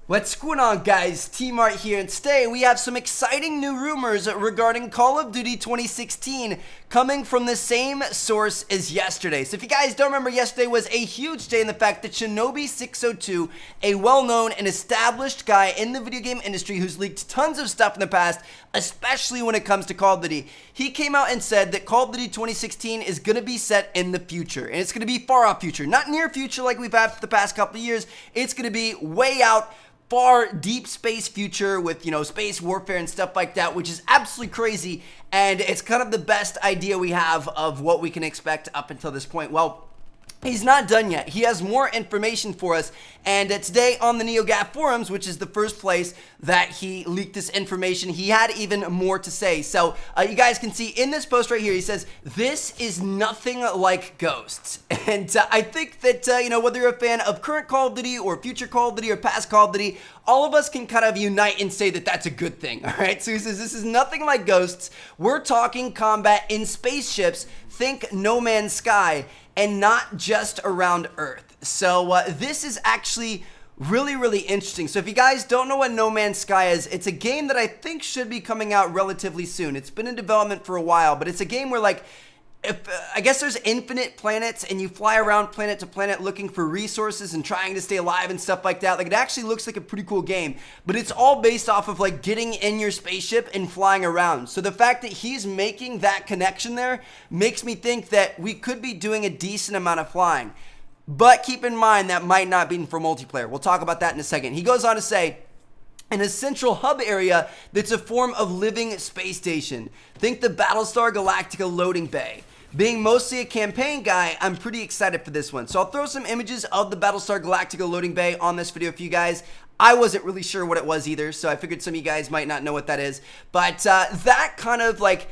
What's going on, guys? T-Mart here, and today we have some exciting new rumors regarding Call of Duty 2016 coming from the same source as yesterday. So if you guys don't remember, yesterday was a huge day in the fact that Shinobi 602, a well-known and established guy in the video game industry who's leaked tons of stuff in the past, especially when it comes to Call of Duty, he came out and said that Call of Duty 2016 is going to be set in the future, and it's going to be far off future, not near future like we've had for the past couple of years. It's going to be way out, far deep space future with, space warfare and stuff like that, which is absolutely crazy, and it's kind of the best idea we have of what we can expect up until this point. Well, he's not done yet. He has more information for us, and today on the NeoGAF forums, which is the first place that he leaked this information, he had even more to say. So you guys can see in this post right here, he says, "This is nothing like Ghosts." And I think that, whether you're a fan of current Call of Duty or future Call of Duty or past Call of Duty, all of us can kind of unite and say that that's a good thing, all right? So he says, this is nothing like Ghosts. We're talking combat in spaceships. Think No Man's Sky, and not just around Earth. So this is actually really interesting. So if you guys don't know what No Man's Sky is, it's a game that I think should be coming out relatively soon. It's been in development for a while, but it's a game where, like, I guess there's infinite planets and you fly around planet to planet looking for resources and trying to stay alive and stuff like that. Like, it actually looks like a pretty cool game, but it's all based off of, like, getting in your spaceship and flying around. So the fact that he's making that connection there makes me think that we could be doing a decent amount of flying. But keep in mind, that might not be for multiplayer. We'll talk about that in a second. He goes on to say, in a central hub area that's a form of living space station. Think the Battlestar Galactica loading bay. Being mostly a campaign guy, I'm pretty excited for this one. So I'll throw some images of the Battlestar Galactica loading bay on this video for you guys. I wasn't really sure what it was either, so I figured some of you guys might not know what that is. But that kind of, like,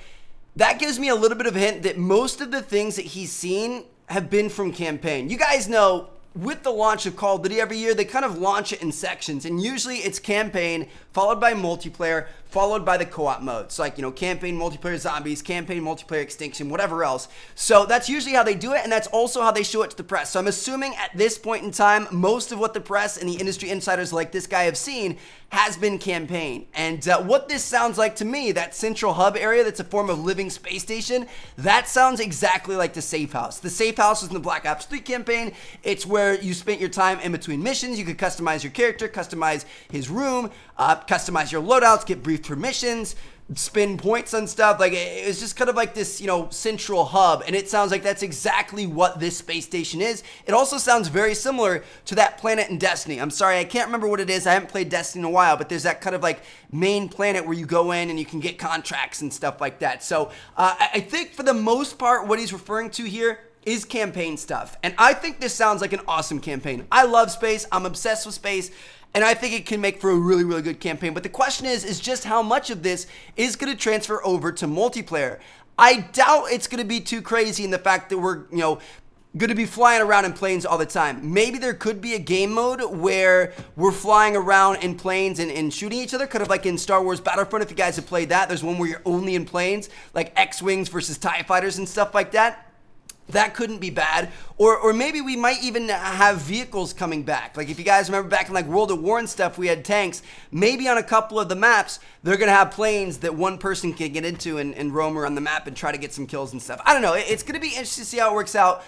that gives me a little bit of a hint that most of the things that he's seen have been from campaign. You guys know, with the launch of Call of Duty every year, they kind of launch it in sections, and usually it's campaign followed by multiplayer, followed by the co-op modes, like, campaign multiplayer zombies, campaign multiplayer extinction, whatever else. So that's usually how they do it, and that's also how they show it to the press. So I'm assuming at this point in time, most of what the press and the industry insiders like this guy have seen has been campaign. And what this sounds like to me, that central hub area that's a form of living space station, that sounds exactly like the Safe House. The Safe House was in the Black Ops 3 campaign. It's where you spent your time in between missions. You could customize your character, customize his room, customize your loadouts, get briefed for missions, spin points on stuff. Like, it was just kind of like this, central hub, and it sounds like that's exactly what this space station is. It also sounds very similar to that planet in Destiny. I'm sorry, I can't remember what it is. I haven't played Destiny in a while, but there's that kind of, like, main planet where you go in and you can get contracts and stuff like that. So I think for the most part, what he's referring to here is campaign stuff, and I think this sounds like an awesome campaign. I love space. I'm obsessed with space. And I think it can make for a really good campaign. But the question is just how much of this is going to transfer over to multiplayer. I doubt it's going to be too crazy in the fact that we're, going to be flying around in planes all the time. Maybe there could be a game mode where we're flying around in planes and shooting each other, kind of like in Star Wars Battlefront. If you guys have played that, there's one where you're only in planes, like X-Wings versus TIE Fighters and stuff like that. That couldn't be bad. Or maybe we might even have vehicles coming back. Like, if you guys remember back in, like, World at War and stuff, we had tanks. Maybe on a couple of the maps, they're going to have planes that one person can get into and roam around the map and try to get some kills and stuff. I don't know. It's going to be interesting to see how it works out.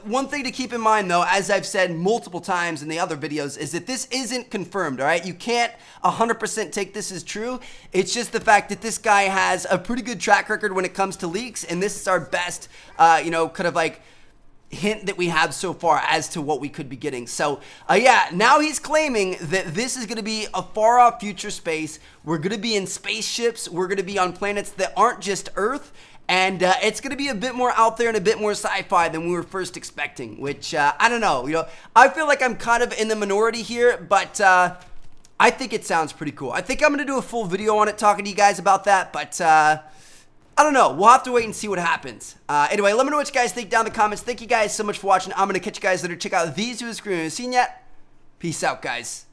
One thing to keep in mind, though, as I've said multiple times in the other videos, is that this isn't confirmed, all right? You can't 100% take this as true. It's just the fact that this guy has a pretty good track record when it comes to leaks, and this is our best, kind of like hint that we have so far as to what we could be getting. So yeah, now he's claiming that this is going to be a far off future space. We're going to be in spaceships. We're going to be on planets that aren't just Earth. And it's going to be a bit more out there and a bit more sci-fi than we were first expecting, which I don't know. I feel like I'm kind of in the minority here, but I think it sounds pretty cool. I think I'm going to do a full video on it talking to you guys about that, but I don't know. We'll have to wait and see what happens. Anyway, let me know what you guys think down in the comments. Thank you guys so much for watching. I'm going to catch you guys later. Check out these videos. If you haven't seen yet, peace out, guys.